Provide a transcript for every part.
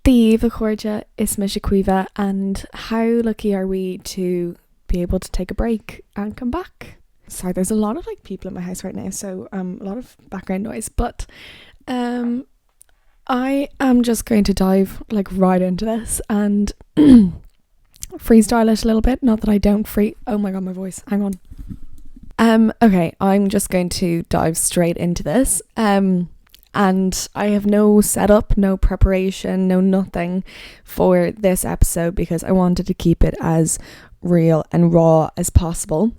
Díomh Chorja is Mishaquiva, and how lucky are we to be able to take a break and come back? Sorry, there's a lot of people in my house right now, so a lot of background noise, but I am just going to dive right into this and freestyle it a little bit. Not that I don't oh my god, my voice, hang on. Okay, I'm just going to dive straight into this. And I have no setup, no preparation, no nothing for this episode because I wanted to keep it as real and raw as possible.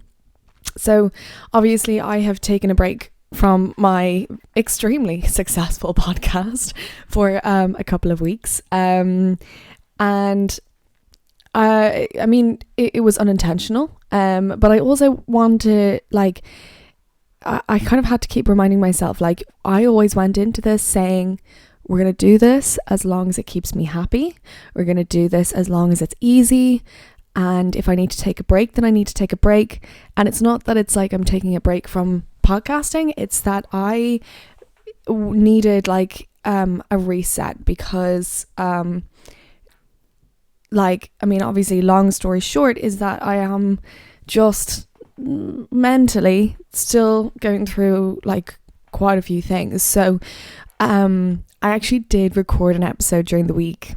So obviously I have taken a break from my extremely successful podcast for a couple of weeks. And I mean, it was unintentional. But I also want to I kind of had to keep reminding myself, I always went into this saying, we're going to do this as long as it keeps me happy. We're going to do this as long as it's easy. And if I need to take a break, then I need to take a break. And it's not that it's I'm taking a break from podcasting. It's that I needed a reset because, obviously, long story short is that I am just mentally still going through quite a few things. So I actually did record an episode during the week,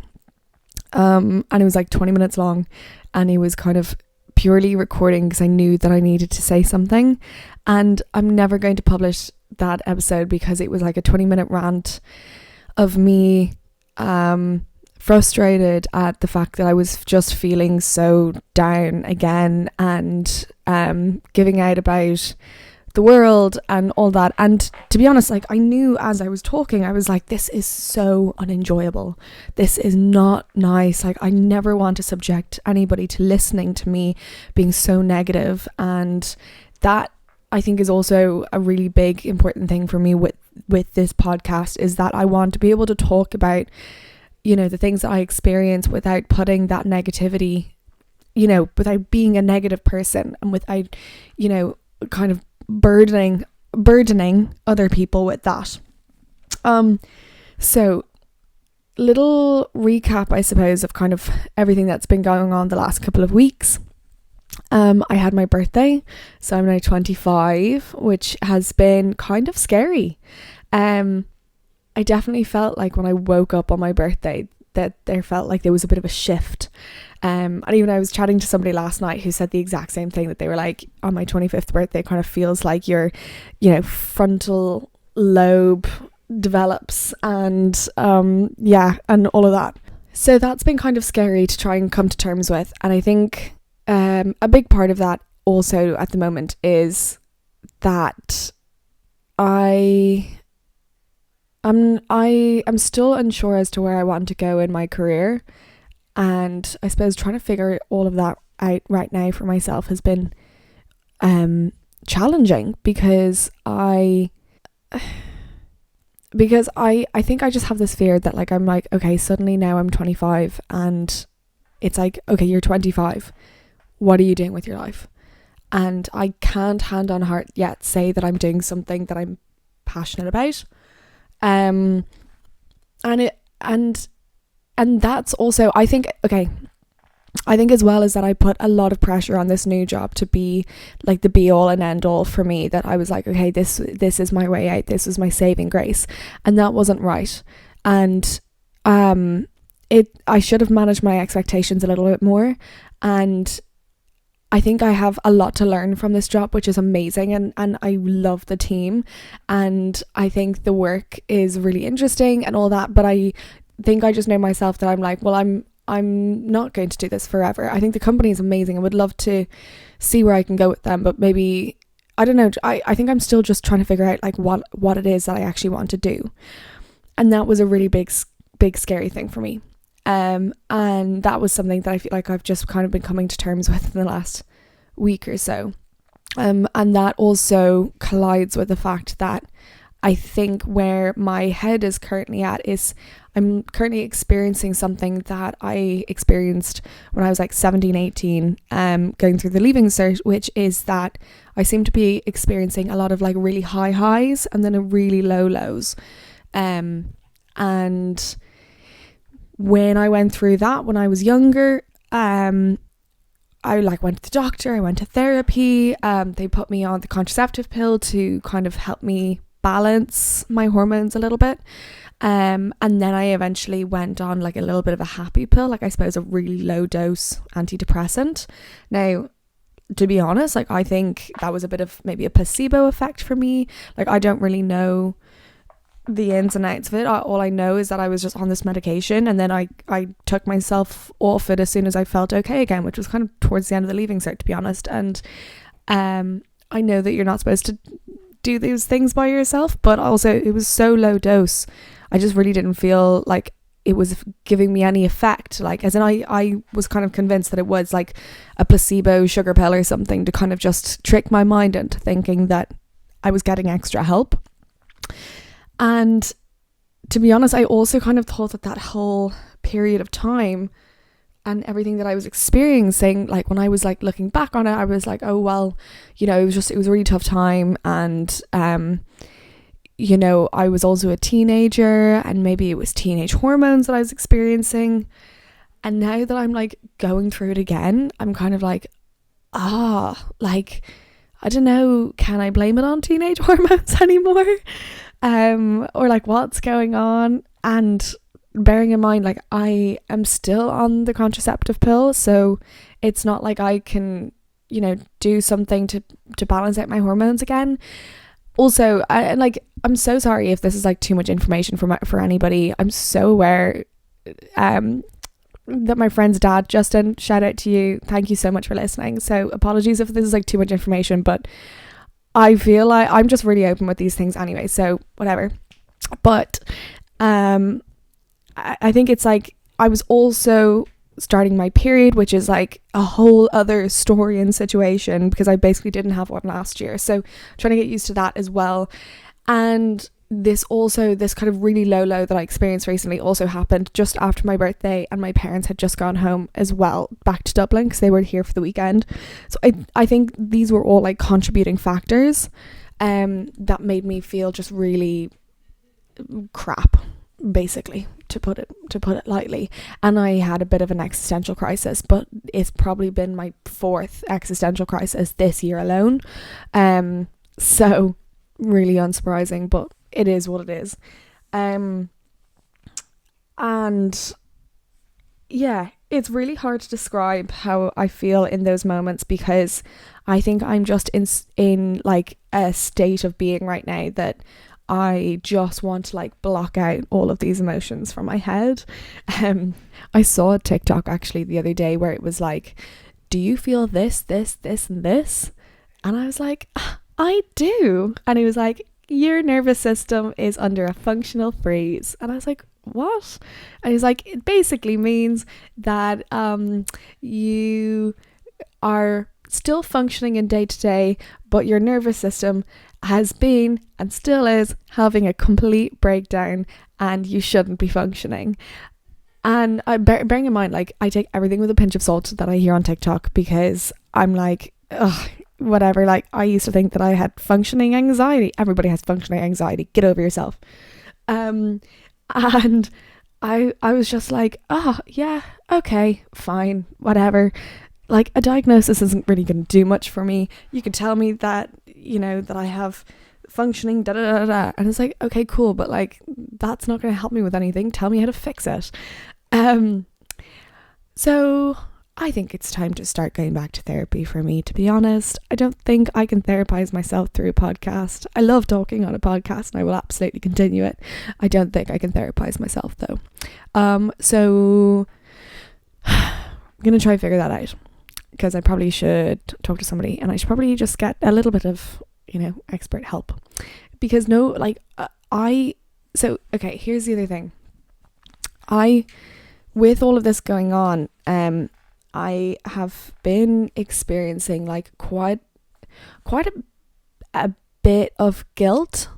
and it was 20 minutes long, and it was kind of purely recording because I knew that I needed to say something. And I'm never going to publish that episode because it was a 20-minute rant of me frustrated at the fact that I was just feeling so down again and giving out about the world and all that. And to be honest, I knew as I was talking, I was this is so unenjoyable. This is not nice. I never want to subject anybody to listening to me being so negative. And that, I think, is also a really big important thing for me with this podcast, is that I want to be able to talk about the things that I experience without putting that negativity, without being a negative person and without, kind of burdening other people with that. So little recap, I suppose, of kind of everything that's been going on the last couple of weeks. I had my birthday, so I'm now 25, which has been kind of scary. I definitely felt when I woke up on my birthday that there felt there was a bit of a shift. And even I was chatting to somebody last night who said the exact same thing, that they were on my 25th birthday kind of feels like your, frontal lobe develops and and all of that. So that's been kind of scary to try and come to terms with. And I think a big part of that also at the moment is that I'm still unsure as to where I want to go in my career, and I suppose trying to figure all of that out right now for myself has been challenging because I think I just have this fear that I'm okay, suddenly now I'm 25 and it's okay, you're 25, what are you doing with your life? And I can't hand on heart yet say that I'm doing something that I'm passionate about. And that's also, I think as well as that I put a lot of pressure on this new job to be the be all and end all for me, that I was okay, this is my way out, this is my saving grace, and that wasn't right. And I should have managed my expectations a little bit more, and I think I have a lot to learn from this job, which is amazing, and I love the team, and I think the work is really interesting and all that, but I think I just know myself that I'm not going to do this forever. I think the company is amazing. I would love to see where I can go with them, but maybe, I don't know, I think I'm still just trying to figure out what it is that I actually want to do. And that was a really big scary thing for me. And that was something that I feel I've just kind of been coming to terms with in the last week or so. And that also collides with the fact that I think where my head is currently at is I'm currently experiencing something that I experienced when I was 17, 18, going through the Leaving Cert, which is that I seem to be experiencing a lot of really high highs and then a really low lows. And when I went through that when I was younger, I like went to the doctor, I went to therapy, they put me on the contraceptive pill to kind of help me balance my hormones a little bit. And then I eventually went on like a little bit of a happy pill, like I suppose a really low dose antidepressant. Now, to be honest, like I think that was a bit of maybe a placebo effect for me. Like I don't really know the ins and outs of it. All I know is that I was just on this medication, and then I took myself off it as soon as I felt okay again, which was kind of towards the end of the leaving cert, to be honest. And I know that you're not supposed to do these things by yourself, but also it was so low dose, I just really didn't feel like it was giving me any effect. Like, as in I was kind of convinced that it was like a placebo sugar pill or something to kind of just trick my mind into thinking that I was getting extra help. And to be honest, I also kind of thought that that whole period of time and everything that I was experiencing, like when I was like looking back on it, I was like, oh well, you know, it was a really tough time. And you know, I was also a teenager, and maybe it was teenage hormones that I was experiencing. And now that I'm like going through it again, I'm kind of like, like, I don't know, can I blame it on teenage hormones anymore? Or like what's going on? And bearing in mind, like I am still on the contraceptive pill, so it's not like I can, you know, do something to balance out my hormones again. Also, I'm so sorry if this is like too much information for anybody. I'm so aware that my friend's dad, Justin, shout out to you, thank you so much for listening. So apologies if this is like too much information, but I feel like I'm just really open with these things anyway, so whatever. But I think it's like I was also starting my period, which is like a whole other story and situation because I basically didn't have one last year, so trying to get used to that as well. And this kind of really low that I experienced recently also happened just after my birthday, and my parents had just gone home as well, back to Dublin, because they were here for the weekend. So I think these were all like contributing factors that made me feel just really crap, basically, to put it lightly. And I had a bit of an existential crisis, but it's probably been my 4th existential crisis this year alone. So really unsurprising, but it is what it is. And yeah, it's really hard to describe how I feel in those moments, because I think I'm just in like a state of being right now that I just want to like block out all of these emotions from my head. I saw a TikTok actually the other day where it was like, do you feel this, and this? And I was like, I do. And it was like, your nervous system is under a functional freeze. And I was like, what? And he's like, it basically means that you are still functioning in day to day, but your nervous system has been and still is having a complete breakdown, and you shouldn't be functioning. And bearing in mind, like, I take everything with a pinch of salt that I hear on TikTok, because I'm like, ugh, whatever. Like, I used to think that I had functioning anxiety. Everybody has functioning anxiety. Get over yourself. And I was just like, oh yeah, okay, fine, whatever. Like, a diagnosis isn't really going to do much for me. You could tell me that, you know, that I have functioning da da da da, and it's like, okay, cool, but like, that's not going to help me with anything. Tell me how to fix it. So I think it's time to start going back to therapy for me, to be honest. I don't think I can therapize myself through a podcast. I love talking on a podcast and I will absolutely continue it. I don't think I can therapize myself though. So I'm going to try and figure that out, because I probably should talk to somebody, and I should probably just get a little bit of, you know, expert help. Because okay, here's the other thing. With all of this going on, I have been experiencing like quite a bit of guilt,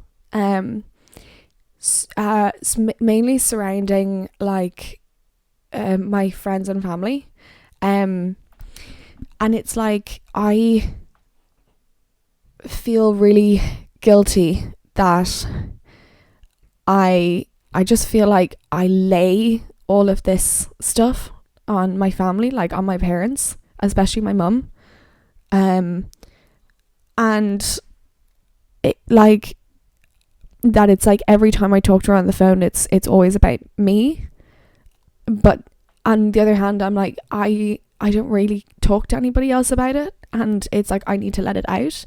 mainly surrounding like my friends and family, and it's like I feel really guilty that I just feel like I lay all of this stuff on my family, like on my parents, especially my mum. And it, like that, it's like every time I talk to her on the phone, it's always about me. But on the other hand, I'm like, I don't really talk to anybody else about it, and it's like I need to let it out.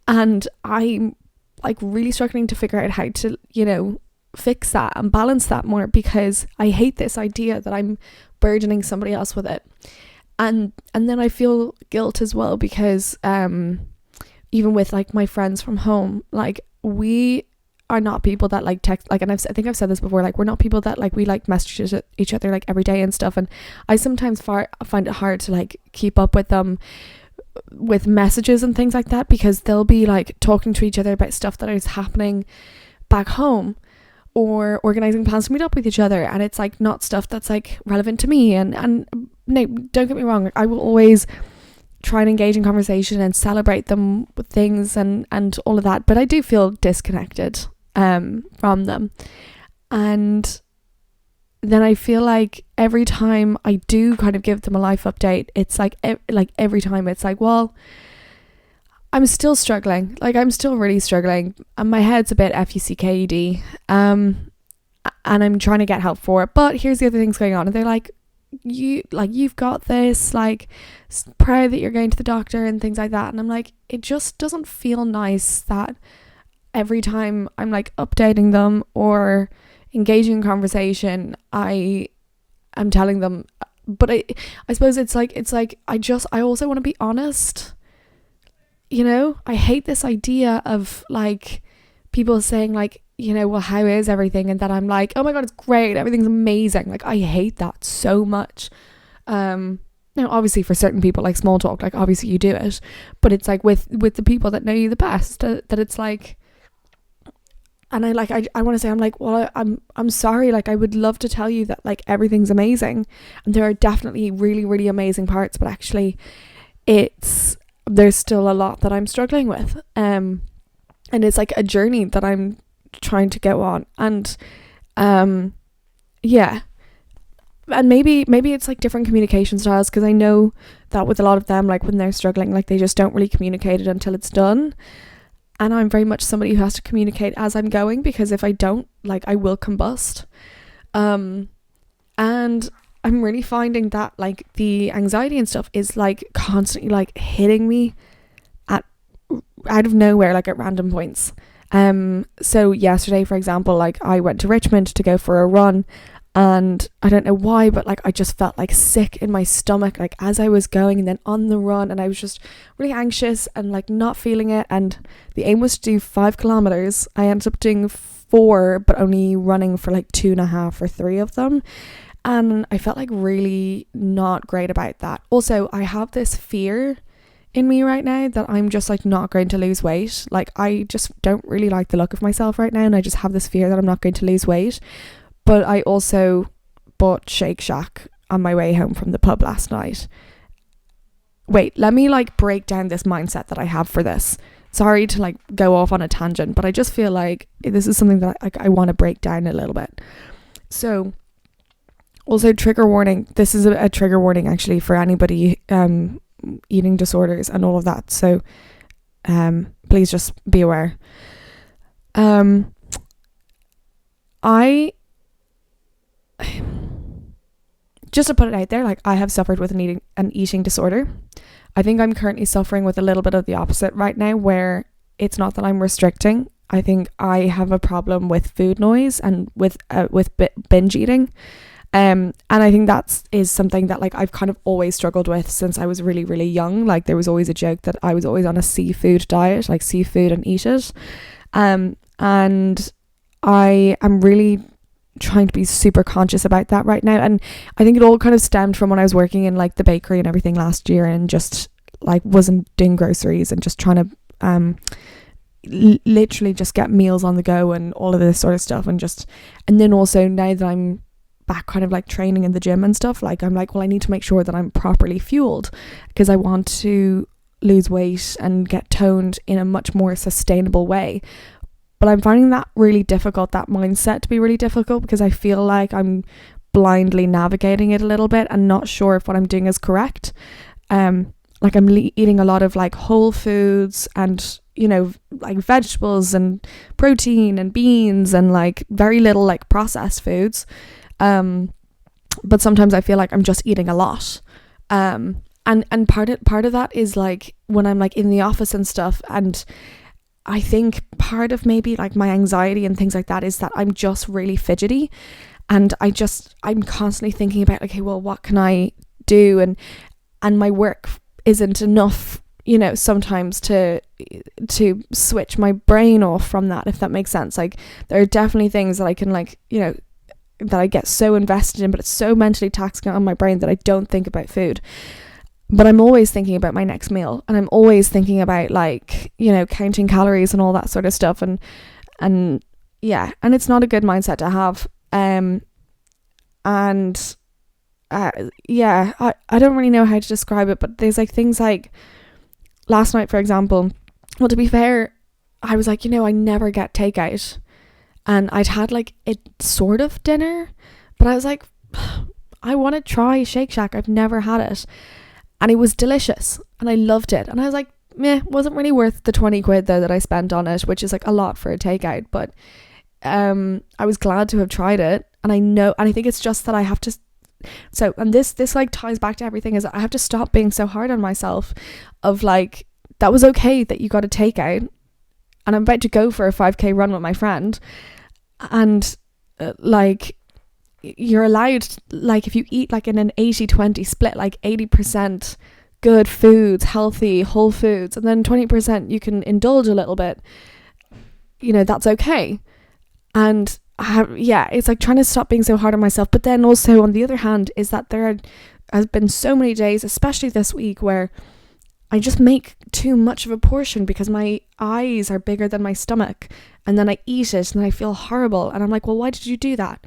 And I'm like really struggling to figure out how to, you know, fix that and balance that more, because I hate this idea that I'm burdening somebody else with it. And then I feel guilt as well, because even with like my friends from home, like we are not people that like text, like, and I think I've said this before, like we're not people that like we like message each other like every day and stuff. And I sometimes find it hard to like keep up with them with messages and things like that, because they'll be like talking to each other about stuff that is happening back home, or organizing plans to meet up with each other, and it's like not stuff that's like relevant to me. And no, don't get me wrong, like, I will always try and engage in conversation and celebrate them with things and all of that, but I do feel disconnected from them. And then I feel like every time I do kind of give them a life update, it's like every time it's like, well, I'm still struggling. Like, I'm still really struggling, and my head's a bit fucked. And I'm trying to get help for it. But here's the other things going on, and they're like, you've got this, like, proud that you're going to the doctor and things like that. And I'm like, it just doesn't feel nice that every time I'm like updating them or engaging in conversation, I'm telling them. But I suppose it's like I also want to be honest. You know, I hate this idea of like people saying like, you know, well, how is everything? And then I'm like, oh my God, it's great. Everything's amazing. Like, I hate that so much. Now, obviously for certain people, like small talk, like obviously you do it, but it's like with the people that know you the best, that it's like, and I want to say, I'm like, well, I'm sorry. Like, I would love to tell you that like everything's amazing. And there are definitely really, really amazing parts, but actually there's still a lot that I'm struggling with. And it's like a journey that I'm trying to go on. And yeah. And maybe it's like different communication styles, because I know that with a lot of them, like when they're struggling, like they just don't really communicate it until it's done. And I'm very much somebody who has to communicate as I'm going, because if I don't, like, I will combust. And I'm really finding that like the anxiety and stuff is like constantly like hitting me out of nowhere, like at random points. So yesterday, for example, like I went to Richmond to go for a run, and I don't know why, but like I just felt like sick in my stomach, like as I was going and then on the run, and I was just really anxious and like not feeling it. And the aim was to do 5 kilometers. I ended up doing 4, but only running for like 2.5 or 3 of them. And I felt like really not great about that. Also, I have this fear in me right now that I'm just like not going to lose weight. Like, I just don't really like the look of myself right now, and I just have this fear that I'm not going to lose weight. But I also bought Shake Shack on my way home from the pub last night. Wait, let me like break down this mindset that I have for this. Sorry to like go off on a tangent, but I just feel like this is something that I want to break down a little bit. So, also, trigger warning. This is a trigger warning actually for anybody eating disorders and all of that. So please just be aware. I just to put it out there, like I have suffered with an eating disorder. I think I'm currently suffering with a little bit of the opposite right now, where it's not that I'm restricting. I think I have a problem with food noise and with binge eating. And I think that is something that like I've kind of always struggled with since I was really, really young. Like there was always a joke that I was always on a seafood diet, like seafood and eat it. And I am really trying to be super conscious about that right now. And I think it all kind of stemmed from when I was working in like the bakery and everything last year, and just like wasn't doing groceries and just trying to literally just get meals on the go and all of this sort of stuff. And then also now that I'm back kind of like training in the gym and stuff, like I'm like, well, I need to make sure that I'm properly fueled, because I want to lose weight and get toned in a much more sustainable way. But I'm finding that really difficult, that mindset to be really difficult, because I feel like I'm blindly navigating it a little bit and not sure if what I'm doing is correct. Like I'm eating a lot of like whole foods and, you know, like vegetables and protein and beans and like very little like processed foods. But sometimes I feel like I'm just eating a lot. And part of that is like when I'm like in the office and stuff, and I think part of maybe like my anxiety and things like that is that I'm just really fidgety, and I'm constantly thinking about, okay, well, what can I do? And my work isn't enough, you know, sometimes to switch my brain off from that, if that makes sense. Like there are definitely things that I can like, you know, that I get so invested in, but it's so mentally taxing on my brain that I don't think about food. But I'm always thinking about my next meal, and I'm always thinking about like, you know, counting calories and all that sort of stuff, and yeah, and it's not a good mindset to have. Yeah, I don't really know how to describe it, but there's like things like last night, for example. Well, to be fair, I was like, you know, I never get takeout, and I'd had like a sort of dinner, but I was like, I want to try Shake Shack. I've never had it, and it was delicious, and I loved it, and I was like, meh, wasn't really worth the 20 quid though that I spent on it, which is like a lot for a takeout, but I was glad to have tried it, and I think it's just that I have to. So, and this like ties back to everything, is I have to stop being so hard on myself, of like, that was okay that you got a takeout, and I'm about to go for a 5k run with my friend, and like you're allowed, like if you eat like in an 80-20 split, like 80% good foods, healthy whole foods, and then 20% you can indulge a little bit, you know, that's okay. And it's like trying to stop being so hard on myself. But then also on the other hand is that there has been so many days, especially this week, where I just make too much of a portion because my eyes are bigger than my stomach, and then I eat it and I feel horrible, and I'm like, well, why did you do that?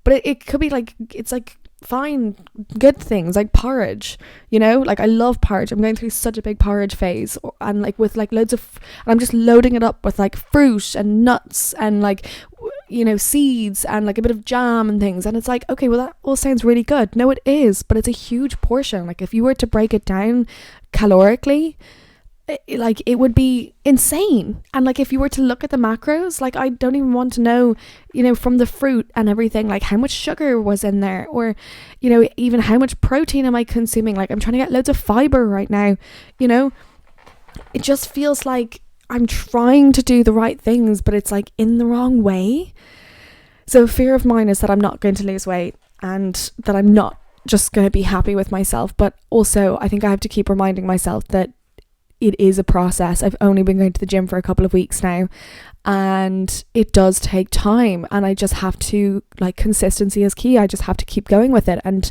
But it could be like, it's like fine, good things like porridge, you know, like I love porridge. I'm going through such a big porridge phase, and like with like loads of, and I'm just loading it up with like fruit and nuts and like, you know, seeds and like a bit of jam and things, and it's like, okay, well, that all sounds really good. No, it is, but it's a huge portion. Like if you were to break it down calorically, like it would be insane. And like if you were to look at the macros, like I don't even want to know, you know, from the fruit and everything, like how much sugar was in there, or, you know, even how much protein am I consuming. Like I'm trying to get loads of fiber right now, you know. It just feels like I'm trying to do the right things, but it's like in the wrong way. So fear of mine is that I'm not going to lose weight, and that I'm not just going to be happy with myself. But also I think I have to keep reminding myself that it is a process. I've only been going to the gym for a couple of weeks now, and it does take time, and I just have to, like, consistency is key. I just have to keep going with it and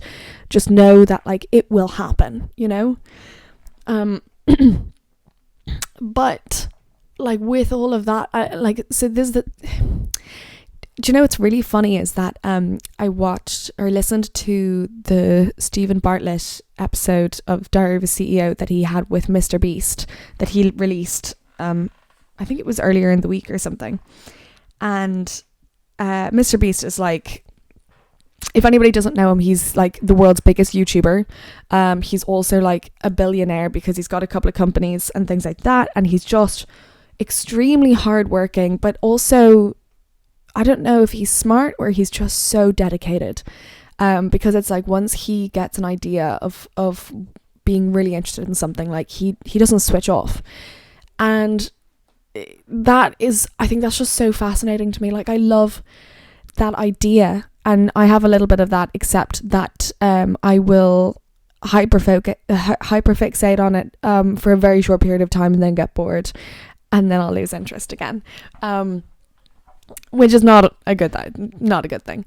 just know that like it will happen, you know. But like with all of that, do you know what's really funny is that I watched or listened to the Stephen Bartlett episode of Diary of a CEO that he had with Mr. Beast that he released, I think it was earlier in the week or something. And Mr. Beast is like, if anybody doesn't know him, he's like the world's biggest YouTuber. He's also like a billionaire because he's got a couple of companies and things like that, and he's just extremely hardworking, but also I don't know if he's smart or he's just so dedicated, because it's like once he gets an idea of being really interested in something, like he doesn't switch off. And that is, I think that's just so fascinating to me. Like I love that idea, and I have a little bit of that, except that I will hyperfixate on it for a very short period of time and then get bored, and then I'll lose interest again. Which is not a good thing.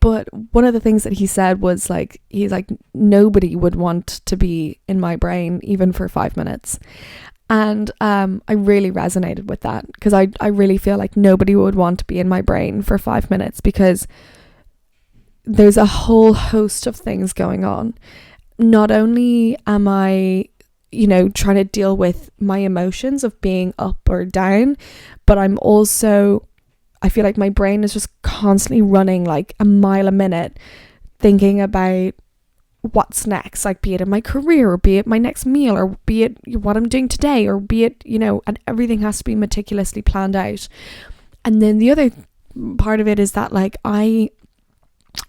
But one of the things that he said was like, he's like, nobody would want to be in my brain even for 5 minutes. And I really resonated with that, because I really feel like nobody would want to be in my brain for 5 minutes, because there's a whole host of things going on. Not only am I, you know, trying to deal with my emotions of being up or down, but I'm also I feel like my brain is just constantly running like a mile a minute, thinking about what's next, like be it in my career, or be it my next meal, or be it what I'm doing today, or be it, you know, and everything has to be meticulously planned out. And then the other part of it is that like I'm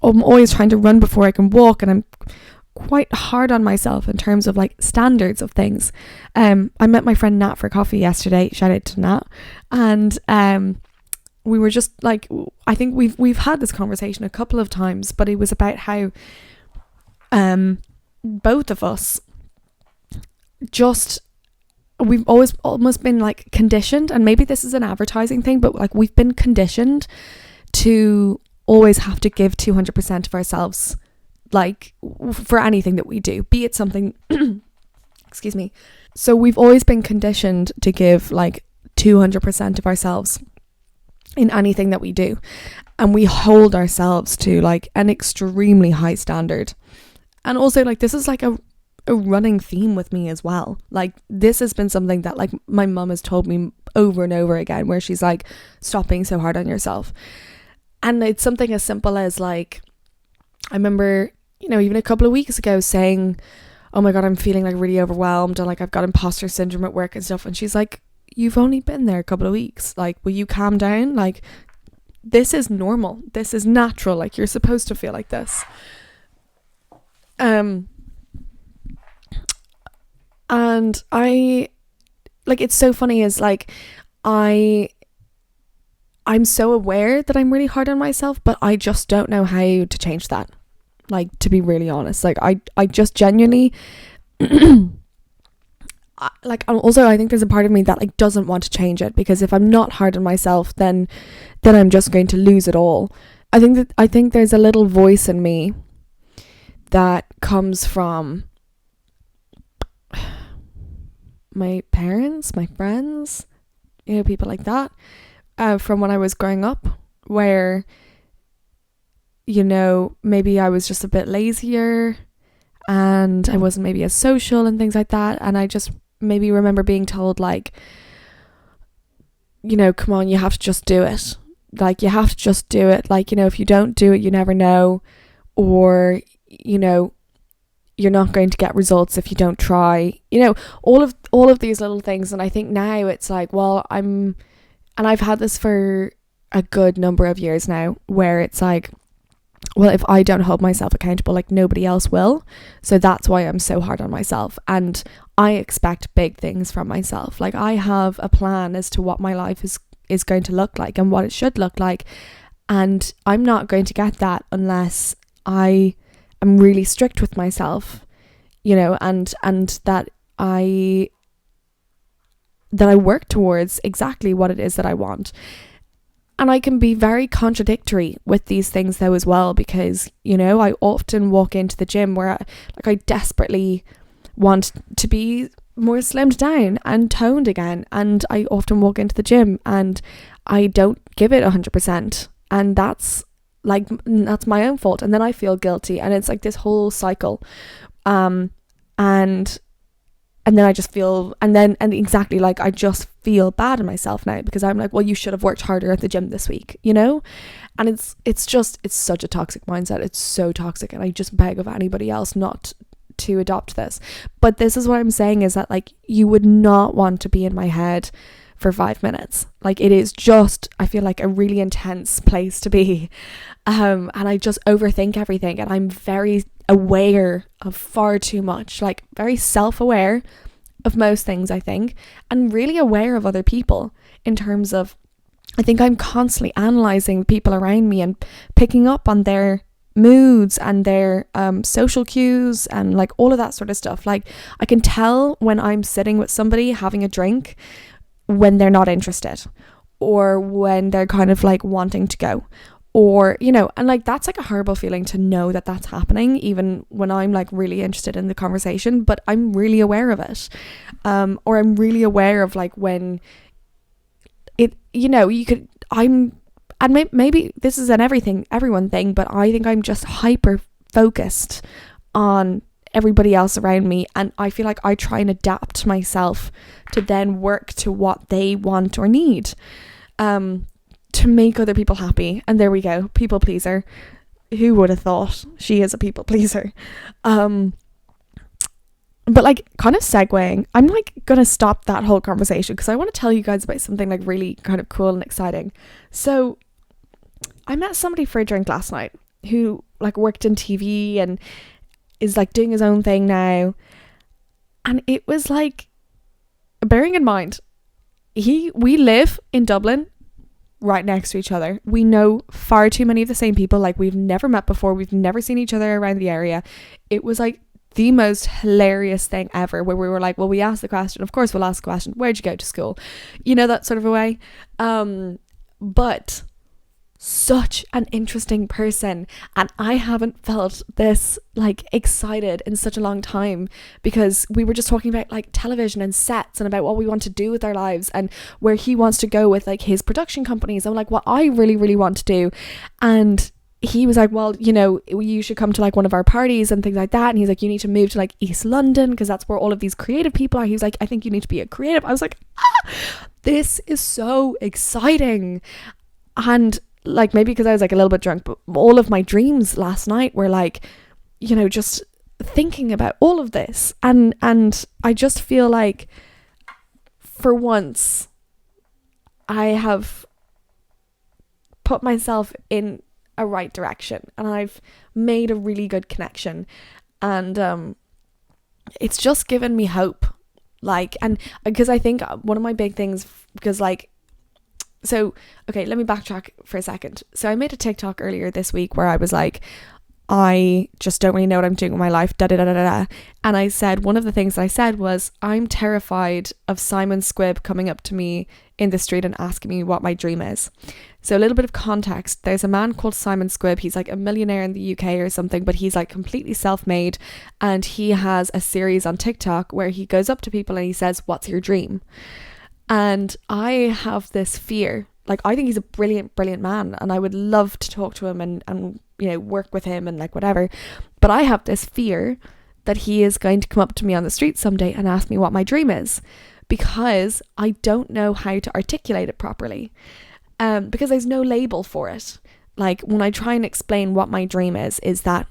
always trying to run before I can walk, and I'm quite hard on myself in terms of like standards of things. I met my friend Nat for coffee yesterday, shout out to Nat, and we were just like, I think we've had this conversation a couple of times, but it was about how both of us we've always almost been like conditioned, and maybe this is an advertising thing, but like we've been conditioned to always have to give 200% of ourselves, like for anything that we do, be it something excuse me. So we've always been conditioned to give like 200% of ourselves in anything that we do, and we hold ourselves to like an extremely high standard. And also like this is like a running theme with me as well. Like this has been something that like my mum has told me over and over again, where she's like, stop being so hard on yourself. And it's something as simple as like, I remember, you know, even a couple of weeks ago saying, oh my God, I'm feeling like really overwhelmed, and like I've got imposter syndrome at work and stuff. And she's like, you've only been there a couple of weeks. Like, will you calm down? Like, this is normal. This is natural. Like, you're supposed to feel like this. And I like, it's so funny is like I'm so aware that I'm really hard on myself, but I just don't know how to change that. Like, to be really honest, like I just genuinely like, also I think there's a part of me that like doesn't want to change it, because if I'm not hard on myself, then I'm just going to lose it all. I think there's a little voice in me that comes from my parents, my friends, you know, people like that, from when I was growing up, where, you know, maybe I was just a bit lazier and I wasn't maybe as social and things like that. And I just maybe remember being told like, you know, come on, you have to just do it. Like, you have to just do it. Like, you know, if you don't do it, you never know. Or, you know, you're not going to get results if you don't try. You know, all of these little things. And I think now it's like, well, and I've had this for a good number of years now, where it's like, well, if I don't hold myself accountable, like nobody else will. So that's why I'm so hard on myself. And I expect big things from myself. Like, I have a plan as to what my life is going to look like and what it should look like. And I'm not going to get that unless I am really strict with myself, you know, and that I work towards exactly what it is that I want. And I can be very contradictory with these things though as well, because, you know, I often walk into the gym where I desperately want to be more slimmed down and toned again, and I often walk into the gym and I don't give it 100%, and that's my own fault, and then I feel guilty, and it's like this whole cycle, and then I just feel, and exactly, like, I just feel bad in myself now, because I'm like, well, you should have worked harder at the gym this week, you know? And it's such a toxic mindset. It's so toxic, and I just beg of anybody else not to adopt this. But this is what I'm saying, is that, like, you would not want to be in my head for 5 minutes. Like, it is just, I feel like, a really intense place to be. And I just overthink everything, and I'm very aware of far too much, like very self-aware of most things, I think, and really aware of other people, in terms of, I think I'm constantly analysing people around me and picking up on their moods and their social cues and like all of that sort of stuff. Like, I can tell when I'm sitting with somebody having a drink when they're not interested, or when they're kind of like wanting to go, or, you know, and like, that's like a horrible feeling to know that that's happening, even when I'm like really interested in the conversation, but I'm really aware of it. Or I'm really aware of like when it, you know, and maybe this is an everyone thing, but I think I'm just hyper focused on everybody else around me, and I feel like I try and adapt myself to then work to what they want or need. to make other people happy. And there we go, people pleaser. Who would have thought? She is a people pleaser. But like, kind of segueing, I'm like gonna stop that whole conversation because I want to tell you guys about something like really kind of cool and exciting. So I met somebody for a drink last night who like worked in TV and is like doing his own thing now. And it was like, bearing in mind, we live in Dublin right next to each other. We know far too many of the same people. Like, we've never met before. We've never seen each other around the area. It was like the most hilarious thing ever, where we were like, well, we asked the question, of course we'll ask the question, where'd you go to school? You know, that sort of a way. But such an interesting person, and I haven't felt this like excited in such a long time, because we were just talking about like television and sets and about what we want to do with our lives and where he wants to go with like his production companies. I'm like, what I really, really want to do. And he was like, well, you know, you should come to like one of our parties and things like that. And he's like, you need to move to like East London because that's where all of these creative people are. He was like, I think you need to be a creative. I was like, this is so exciting. And like, maybe because I was like a little bit drunk, but all of my dreams last night were like, you know, just thinking about all of this. And I just feel like for once I have put myself in a right direction and I've made a really good connection, and it's just given me hope. Like, and because I think one of my big things, because like, so okay, let me backtrack for a second. So I made a TikTok earlier this week where I was like, I just don't really know what I'm doing with my life, da da da da da. And I said, one of the things that I said was, I'm terrified of Simon Squibb coming up to me in the street and asking me what my dream is. So a little bit of context, there's a man called Simon Squibb. He's like a millionaire in the UK or something, but he's like completely self-made, and he has a series on TikTok where he goes up to people and he says, what's your dream? And I have this fear. Like, I think he's a brilliant, brilliant man, and I would love to talk to him and you know, work with him and like whatever. But I have this fear that he is going to come up to me on the street someday and ask me what my dream is, because I don't know how to articulate it properly. Because there's no label for it. Like, when I try and explain what my dream is that,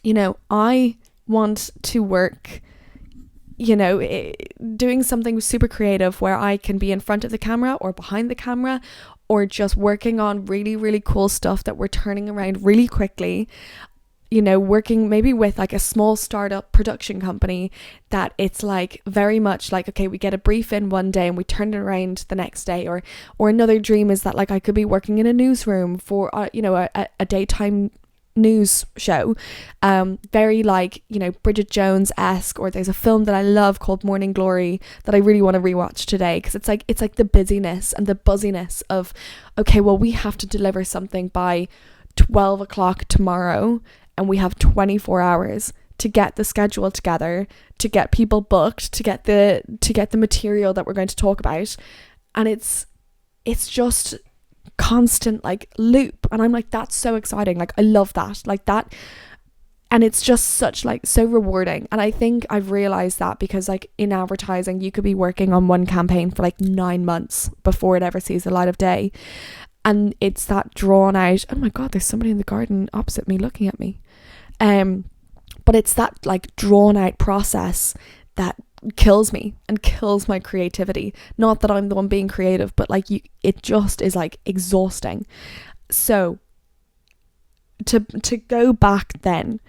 you know, I want to work, you know, doing something super creative where I can be in front of the camera or behind the camera, or just working on really, really cool stuff that we're turning around really quickly. You know, working maybe with like a small startup production company that it's like very much like, okay, we get a brief in one day and we turn it around the next day. Or another dream is that like I could be working in a newsroom for, you know, a daytime news show, very like, you know, Bridget Jones-esque. Or there's a film that I love called Morning Glory that I really want to rewatch today, because it's like the busyness and the buzziness of, okay, well, we have to deliver something by 12 o'clock tomorrow, and we have 24 hours to get the schedule together, to get people booked, to get the material that we're going to talk about. And it's just constant like loop, and I'm like, that's so exciting. Like, I love that, like that. And it's just such like so rewarding. And I think I've realized that because like in advertising, you could be working on one campaign for like 9 months before it ever sees the light of day. And it's that drawn out, oh my God, there's somebody in the garden opposite me looking at me. But it's that like drawn out process that kills me and kills my creativity. Not that I'm the one being creative, but like it just is like exhausting. So to go back then,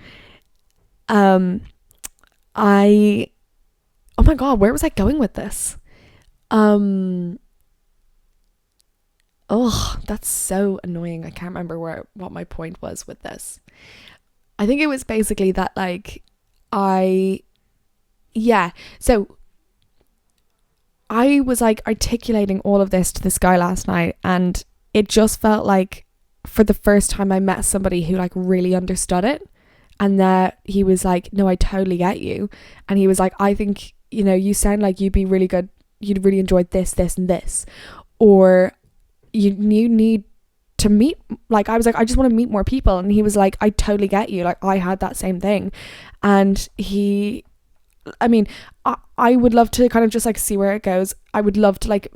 oh my God, where was I going with this? Oh, that's so annoying. I can't remember what my point was with this. I think it was basically that like so I was like articulating all of this to this guy last night, and it just felt like for the first time I met somebody who like really understood it, and that he was like, no, I totally get you. And he was like, I think, you know, you sound like you'd be really good, you'd really enjoy this and this, or you need to meet, like, I was like, I just want to meet more people. And he was like, I totally get you, like I had that same thing. And I mean, I would love to kind of just like see where it goes. I would love to like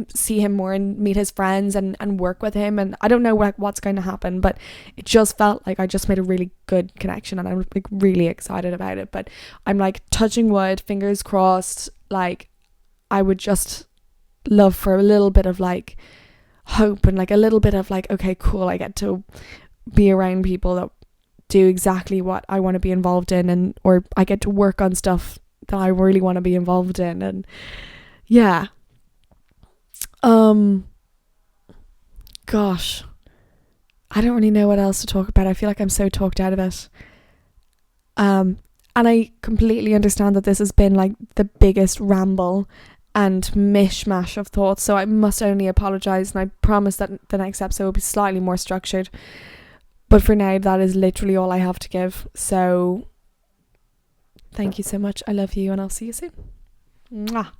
see him more and meet his friends and work with him. And I don't know what's going to happen, but it just felt like I just made a really good connection and I'm like really excited about it. But I'm like touching wood, fingers crossed. Like I would just love for a little bit of like hope and like a little bit of like, okay, cool, I get to be around people that do exactly what I want to be involved in, and or I get to work on stuff that I really want to be involved in. And yeah, gosh, I don't really know what else to talk about. I feel like I'm so talked out of it. And I completely understand that this has been like the biggest ramble and mishmash of thoughts, so I must only apologize, and I promise that the next episode will be slightly more structured. But for now, that is literally all I have to give. So thank you so much. I love you, and I'll see you soon. Mwah.